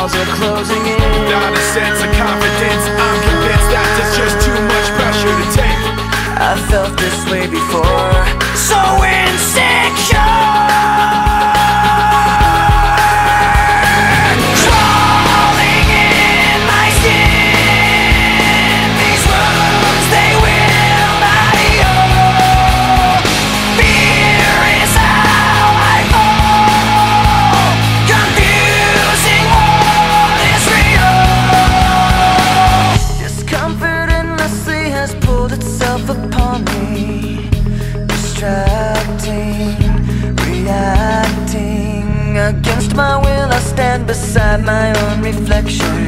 walls are closing in. Without a sense of confidence, I'm convinced that there's just too much pressure to take. I felt this way before, so insecure. Crawling in my skin, these wounds, they will not heal. Fear is how I fall, confusing what is real. Discomfort endlessly has pulled itself upon me, distracting, reacting. Against my will I stand beside my own reflection.